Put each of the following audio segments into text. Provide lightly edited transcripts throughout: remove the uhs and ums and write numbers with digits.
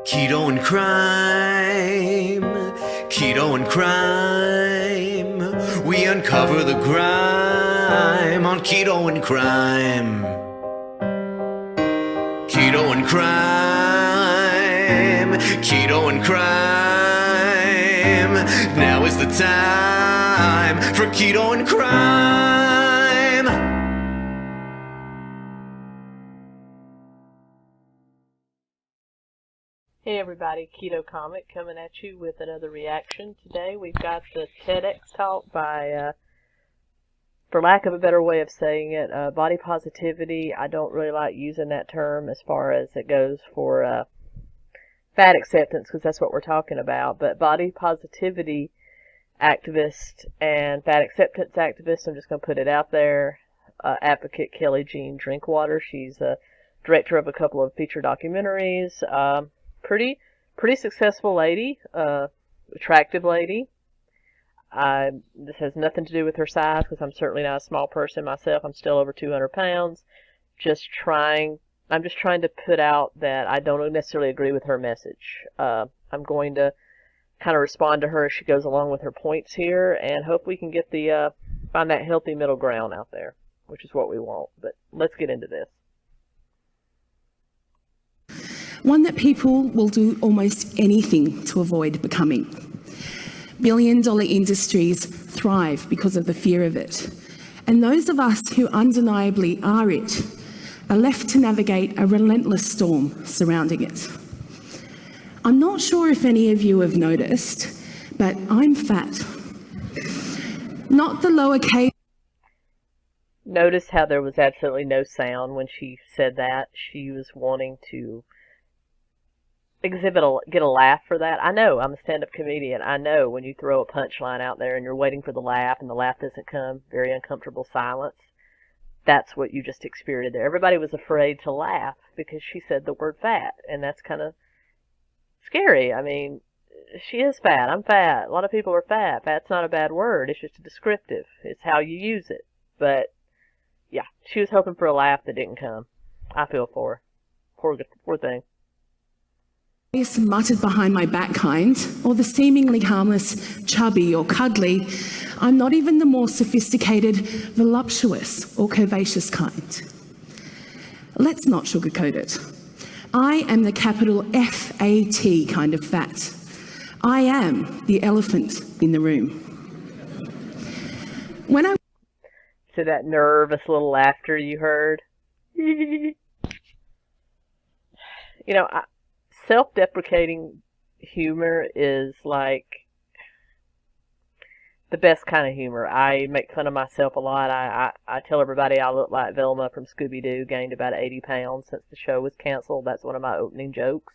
Keto and crime, keto and crime. We uncover the grime on keto and crime. Keto and crime, keto and crime. Now is the time for keto and crime. Hey everybody, 𝐲𝐞𝐭'𝐬 coming at you with another reaction. Today we've got the TEDx talk by, for lack of a better way of saying it, body positivity. I don't really like using that term as far as it goes for fat acceptance, because that's what we're talking about. But body positivity activist and fat acceptance activist, I'm just going to put it out there, advocate 𝐜𝐤𝐯 Drinkwater. She's a director of a couple of feature documentaries. Pretty successful lady, attractive lady. This has nothing to do with her size, because I'm certainly not a small person myself. I'm still over 200 pounds. I'm just trying to put out that I don't necessarily agree with her message. I'm going to kind of respond to her as she goes along with her points here, and hope we can get find that healthy middle ground out there, which is what we want. But let's get into this. One that people will do almost anything to avoid becoming. Billion-dollar industries thrive because of the fear of it. And those of us who undeniably are it are left to navigate a relentless storm surrounding it. I'm not sure if any of you have noticed, but I'm fat. Not the lowercase. Notice how there was absolutely no sound when she said that. She was wanting to get a laugh for that. I know, I'm a stand-up comedian. I know when you throw a punchline out there and you're waiting for the laugh and the laugh doesn't come, very uncomfortable silence. That's what you just experienced there. Everybody was afraid to laugh because she said the word fat, and that's kind of scary. I mean, she is fat. I'm fat. A lot of people are fat. Fat's not a bad word. It's just a descriptive. It's how you use it. But yeah, she was hoping for a laugh that didn't come. I feel for her. Poor thing. Muttered behind my back kind, or the seemingly harmless chubby or cuddly. I'm not even the more sophisticated, voluptuous or curvaceous kind. Let's not sugarcoat it. I am the capital F-A-T kind of fat. I am the elephant in the room. When I So that nervous little laughter you heard. You know, self-deprecating humor is like the best kind of humor. I make fun of myself a lot. I tell everybody I look like Velma from Scooby-Doo, gained about 80 pounds since the show was canceled. That's one of my opening jokes.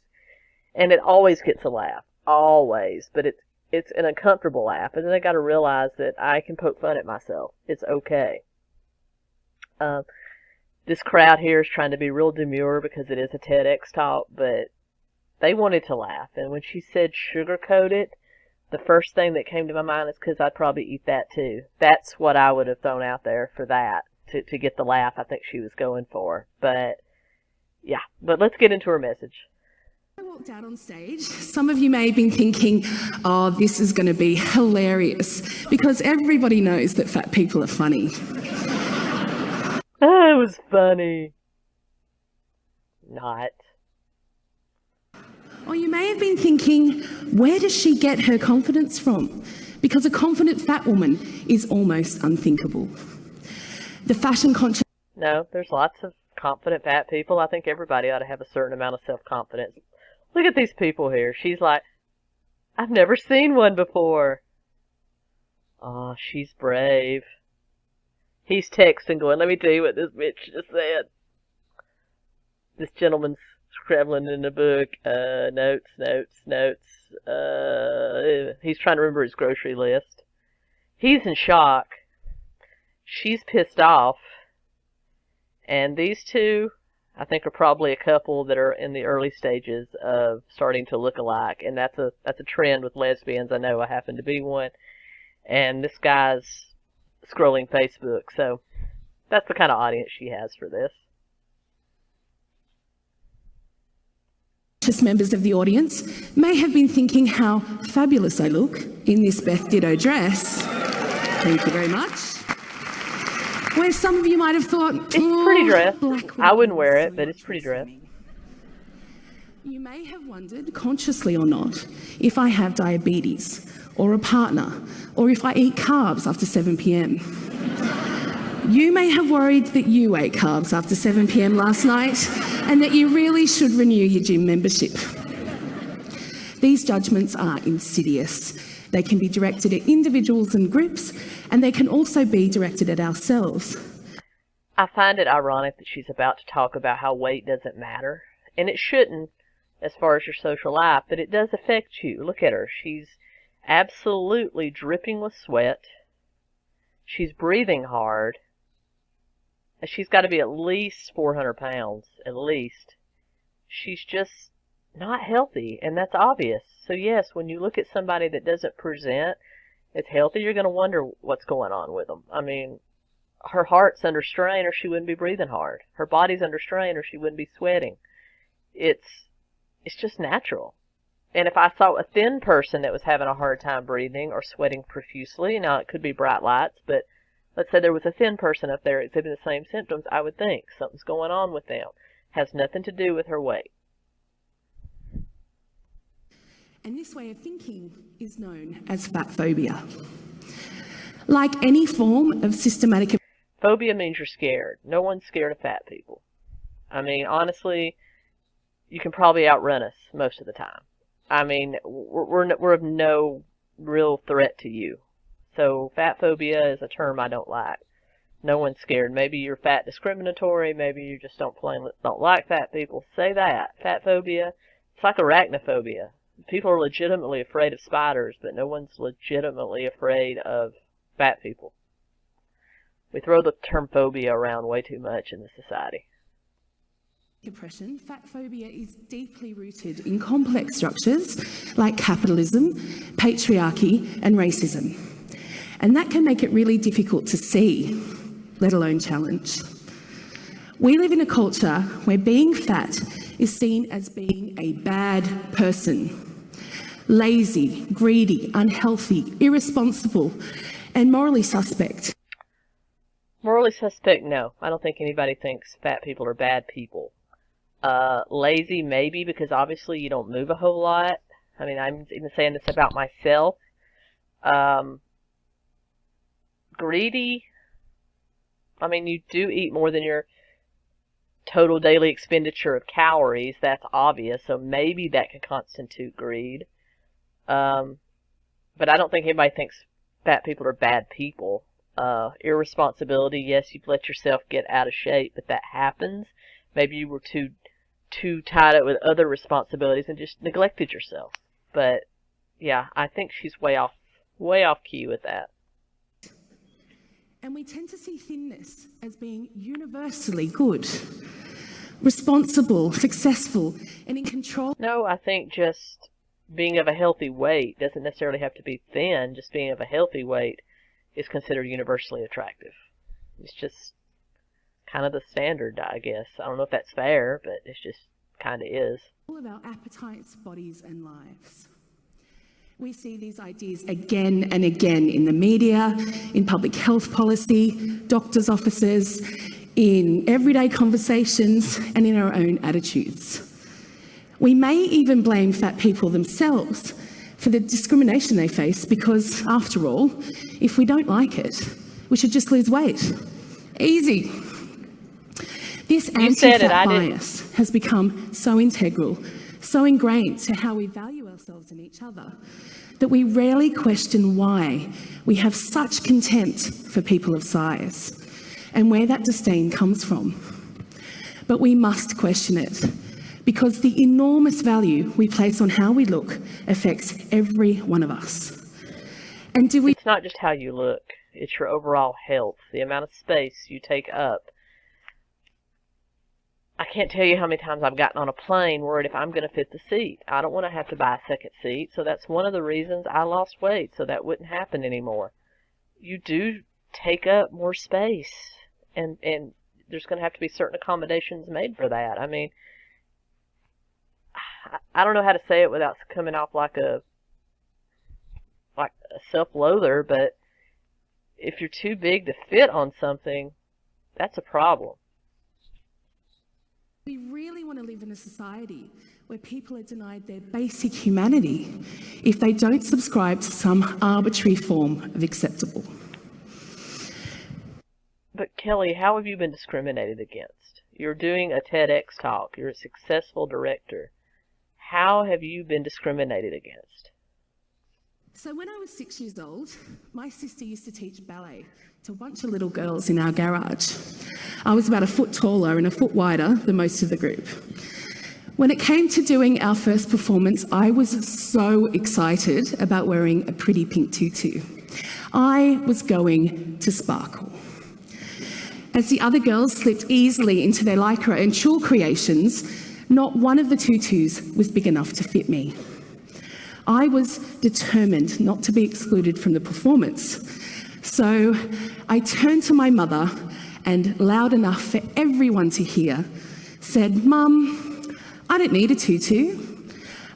And it always gets a laugh. Always. But it's an uncomfortable laugh. And then I got to realize that I can poke fun at myself. It's okay. This crowd here is trying to be real demure because it is a TEDx talk, but they wanted to laugh. And when she said sugarcoat it, the first thing that came to my mind is because I'd probably eat that too. That's what I would have thrown out there for that, to get the laugh I think she was going for. But yeah, but let's get into her message. I walked out on stage, some of you may have been thinking, oh, this is going to be hilarious, because everybody knows that fat people are funny. Oh, it was funny. Not. Or you may have been thinking, where does she get her confidence from? Because a confident fat woman is almost unthinkable. The fashion conscious... No, there's lots of confident fat people. I think everybody ought to have a certain amount of self-confidence. Look at these people here. She's like, I've never seen one before. Oh, she's brave. He's texting going, let me tell you what this bitch just said. This gentleman's scribbling in the book, notes. He's trying to remember his grocery list. He's in shock. She's pissed off. And these two, I think, are probably a couple that are in the early stages of starting to look alike. And that's a trend with lesbians. I know I happen to be one. And this guy's scrolling Facebook. So that's the kind of audience she has for this. self-conscious members of the audience may have been thinking how fabulous I look in this Beth Ditto dress. Thank you very much. Where some of you might have thought, It's a pretty dress. I wouldn't wear it, but it's a pretty dress. You may have wondered, consciously or not, if I have diabetes, or a partner, or if I eat carbs after 7 p.m. You may have worried that you ate carbs after 7 p.m. last night and that you really should renew your gym membership. These judgments are insidious. They can be directed at individuals and groups, and they can also be directed at ourselves. I find it ironic that she's about to talk about how weight doesn't matter, and it shouldn't as far as your social life, but it does affect you. Look at her. She's absolutely dripping with sweat. She's breathing hard. She's got to be at least 400 pounds, at least. She's just not healthy, and that's obvious. So yes, when you look at somebody that doesn't present as healthy, you're going to wonder what's going on with them. I mean, her heart's under strain or she wouldn't be breathing hard. Her body's under strain or she wouldn't be sweating. It's just natural. And if I saw a thin person that was having a hard time breathing or sweating profusely, now it could be bright lights, but let's say there was a thin person up there exhibiting the same symptoms, I would think something's going on with them. Has nothing to do with her weight. And this way of thinking is known as fatphobia. Like any form of systematic... Phobia means you're scared. No one's scared of fat people. I mean, honestly, you can probably outrun us most of the time. I mean, we're of no real threat to you. So fat phobia is a term I don't like. No one's scared. Maybe you're fat discriminatory. Maybe you just don't like fat people. Say that. Fat phobia. It's like arachnophobia. People are legitimately afraid of spiders, but no one's legitimately afraid of fat people. We throw the term phobia around way too much in this society. Oppression, fat phobia is deeply rooted in complex structures like capitalism, patriarchy, and racism. And that can make it really difficult to see, let alone challenge. We live in a culture where being fat is seen as being a bad person. Lazy, greedy, unhealthy, irresponsible, and morally suspect. Morally suspect, no. I don't think anybody thinks fat people are bad people. Lazy, maybe, because obviously you don't move a whole lot. I mean, I'm even saying this about myself. Greedy, I mean, you do eat more than your total daily expenditure of calories. That's obvious, so maybe that could constitute greed. But I don't think anybody thinks fat people are bad people. Irresponsibility, yes, you've let yourself get out of shape, but that happens. Maybe you were too tied up with other responsibilities and just neglected yourself. But yeah, I think she's way off key with that. And we tend to see thinness as being universally good, responsible, successful, and in control. No, I think just being of a healthy weight doesn't necessarily have to be thin. Just being of a healthy weight is considered universally attractive. It's just kind of the standard, I guess. I don't know if that's fair, but it's just kind of is. All of our appetites, bodies, and lives. We see these ideas again and again in the media, in public health policy, doctors' offices, in everyday conversations, and in our own attitudes. We may even blame fat people themselves for the discrimination they face because, after all, if we don't like it, we should just lose weight. Easy. This anti-fat bias has become so integral, so ingrained to how we value ourselves and each other, that we rarely question why we have such contempt for people of size and where that disdain comes from. But we must question it, because the enormous value we place on how we look affects every one of us. And It's not just how you look, it's your overall health, the amount of space you take up. I can't tell you how many times I've gotten on a plane worried if I'm going to fit the seat. I don't want to have to buy a second seat, so that's one of the reasons I lost weight, so that wouldn't happen anymore. You do take up more space, and there's going to have to be certain accommodations made for that. I mean, I don't know how to say it without coming off like a self-loather, but if you're too big to fit on something, that's a problem. We really want to live in a society where people are denied their basic humanity if they don't subscribe to some arbitrary form of acceptable. But Kelly, how have you been discriminated against? You're doing a TEDx talk. You're a successful director. How have you been discriminated against? So when I was 6 years old, my sister used to teach ballet to a bunch of little girls in our garage. I was about a foot taller and a foot wider than most of the group. When it came to doing our first performance, I was so excited about wearing a pretty pink tutu. I was going to sparkle. As the other girls slipped easily into their lycra and tulle creations, not one of the tutus was big enough to fit me. I was determined not to be excluded from the performance. So I turned to my mother and, loud enough for everyone to hear, said, "Mum, I don't need a tutu.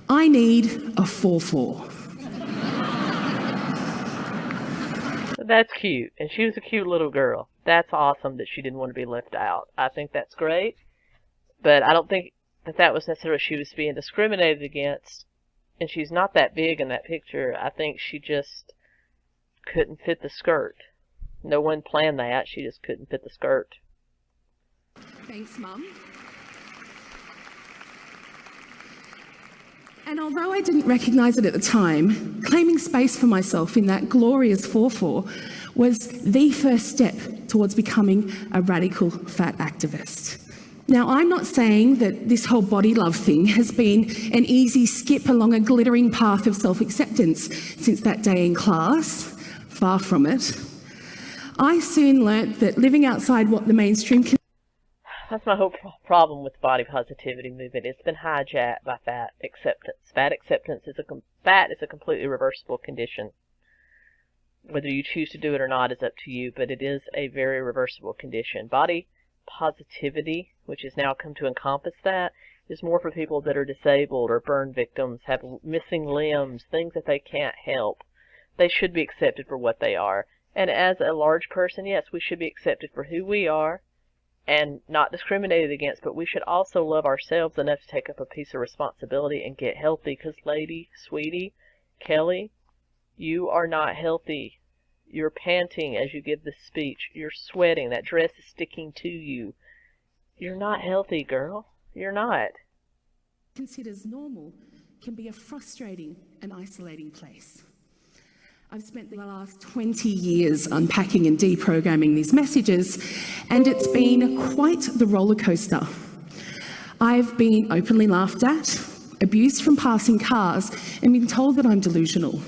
I need a 4-4. That's cute. And she was a cute little girl. That's awesome that she didn't want to be left out. I think that's great. But I don't think that was necessarily she was being discriminated against. And she's not that big in that picture. I think she just couldn't fit the skirt. No one planned that. She just couldn't fit the skirt. Thanks, Mum. And although I didn't recognise it at the time, claiming space for myself in that glorious 4-4 was the first step towards becoming a radical fat activist. Now, I'm not saying that this whole body love thing has been an easy skip along a glittering path of self-acceptance since that day in class. Far from it. I soon learnt that living outside what the mainstream... That's my whole problem with the body positivity movement. It's been hijacked by fat acceptance. Fat acceptance is a completely reversible condition. Whether you choose to do it or not is up to you, but it is a very reversible condition. Body positivity, which has now come to encompass that, is more for people that are disabled or burn victims, have missing limbs, things that they can't help. They should be accepted for what they are. And as a large person, yes, we should be accepted for who we are and not discriminated against, but we should also love ourselves enough to take up a piece of responsibility and get healthy, because lady, sweetie, Kelly, you are not healthy. You're panting as you give this speech. You're sweating. That dress is sticking to you. You're not healthy, girl. You're not. ...considers normal can be a frustrating and isolating place. I've spent the last 20 years unpacking and deprogramming these messages, and it's been quite the roller coaster. I've been openly laughed at, abused from passing cars, and been told that I'm delusional.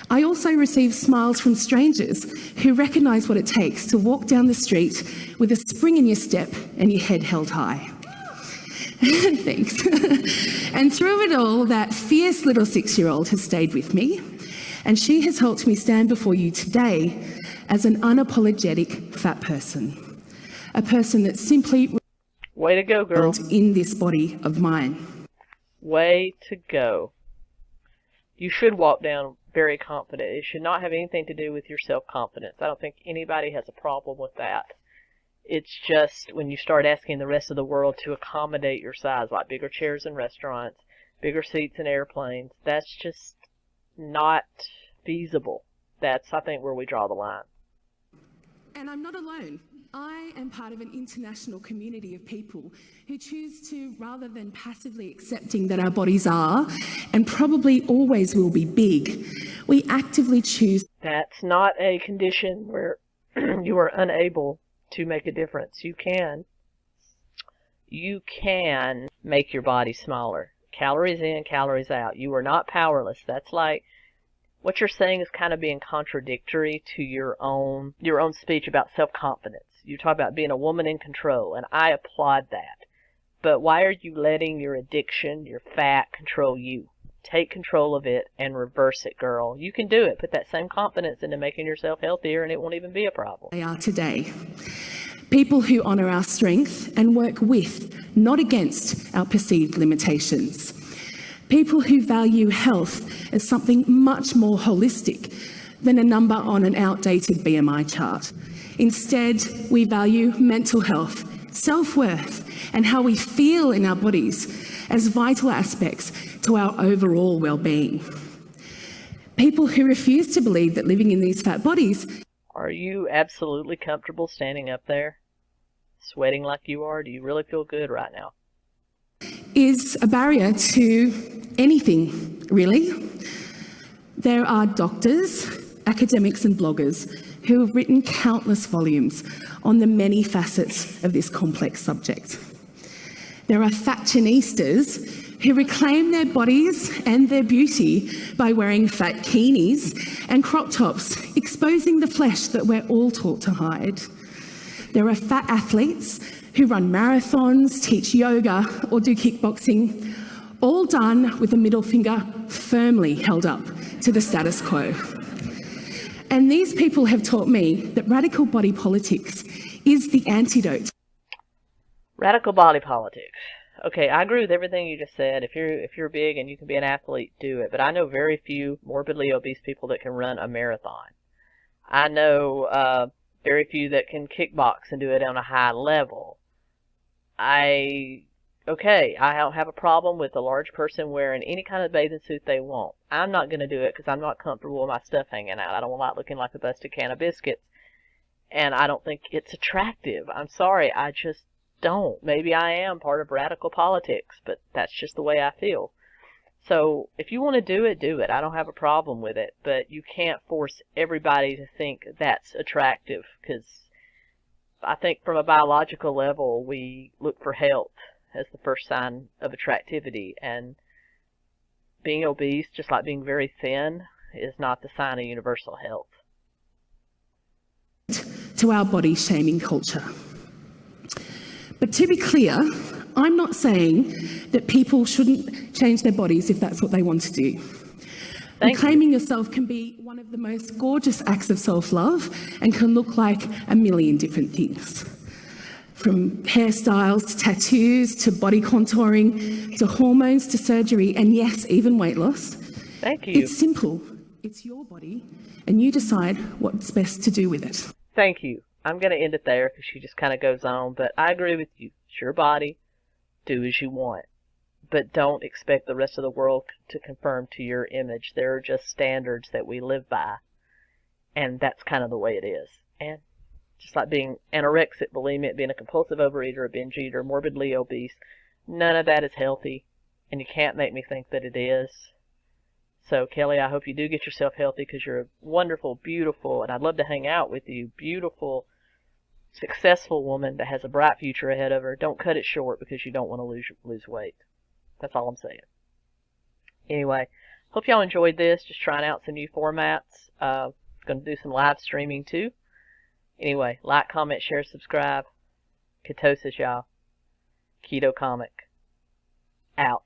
I also receive smiles from strangers who recognise what it takes to walk down the street with a spring in your step and your head held high. Thanks. And through it all, that fierce little 6-year-old has stayed with me, and she has helped me stand before you today as an unapologetic fat person. A person that simply... Way to go, girl. ...in this body of mine. Way to go. You should walk down very confident. It should not have anything to do with your self-confidence. I don't think anybody has a problem with that. It's just when you start asking the rest of the world to accommodate your size, like bigger chairs in restaurants, bigger seats in airplanes, that's just not feasible. That's, I think, where we draw the line. And I'm not alone. I am part of an international community of people who choose to, rather than passively accepting that our bodies are, and probably always will be big, we actively choose... That's not a condition where you are unable to make a difference. You can make your body smaller. Calories in, calories out. You are not powerless. That's like... What you're saying is kind of being contradictory to your own speech about self-confidence. You talk about being a woman in control, and I applaud that. But why are you letting your addiction, your fat, control you? Take control of it and reverse it, girl. You can do it. Put that same confidence into making yourself healthier, and it won't even be a problem. They are today. People who honour our strength and work with, not against, our perceived limitations. People who value health as something much more holistic than a number on an outdated BMI chart. Instead, we value mental health, self-worth, and how we feel in our bodies as vital aspects to our overall well-being. People who refuse to believe that living in these fat bodies... Are you absolutely comfortable standing up there? Sweating like you are? Do you really feel good right now? ...is a barrier to anything, really. There are doctors, academics and bloggers who have written countless volumes on the many facets of this complex subject. There are fashionistas who reclaim their bodies and their beauty by wearing fat bikinis and crop tops, exposing the flesh that we're all taught to hide. There are fat athletes who run marathons, teach yoga or do kickboxing, all done with the middle finger firmly held up to the status quo. And these people have taught me that radical body politics is the antidote. Radical body politics. Okay, I agree with everything you just said. If you're big and you can be an athlete, do it. But I know very few morbidly obese people that can run a marathon. I know very few that can kickbox and do it on a high level. I don't have a problem with a large person wearing any kind of bathing suit they want. I'm not going to do it because I'm not comfortable with my stuff hanging out. I don't like looking like a busted can of biscuits. And I don't think it's attractive. I'm sorry, I just don't. Maybe I am part of radical politics, but that's just the way I feel. So if you want to do it, do it. I don't have a problem with it, but you can't force everybody to think that's attractive, because I think from a biological level, we look for health as the first sign of attractivity, and being obese, just like being very thin, is not the sign of universal health. To our body shaming culture. But to be clear, I'm not saying that people shouldn't change their bodies if that's what they want to do. Reclaiming yourself can be one of the most gorgeous acts of self-love and can look like a million different things. From hairstyles to tattoos to body contouring to hormones to surgery and yes, even weight loss. Thank you. It's simple. It's your body and you decide what's best to do with it. Thank you. I'm going to end it there because she just kind of goes on, but I agree with you. It's your body. Do as you want. But don't expect the rest of the world to conform to your image. There are just standards that we live by, and that's kind of the way it is. And just like being anorexic, bulimic, being a compulsive overeater, a binge eater, morbidly obese, none of that is healthy, and you can't make me think that it is. So, Kelly, I hope you do get yourself healthy because you're a wonderful, beautiful, and I'd love to hang out with you, beautiful, successful woman that has a bright future ahead of her. Don't cut it short because you don't want to lose weight. That's all I'm saying. Anyway, hope y'all enjoyed this. Just trying out some new formats. Going to do some live streaming too. Anyway, like, comment, share, subscribe. 𝐲𝐿𝐶𝐞𝐭'𝐬, y'all. 𝐘ETO Comic. Out.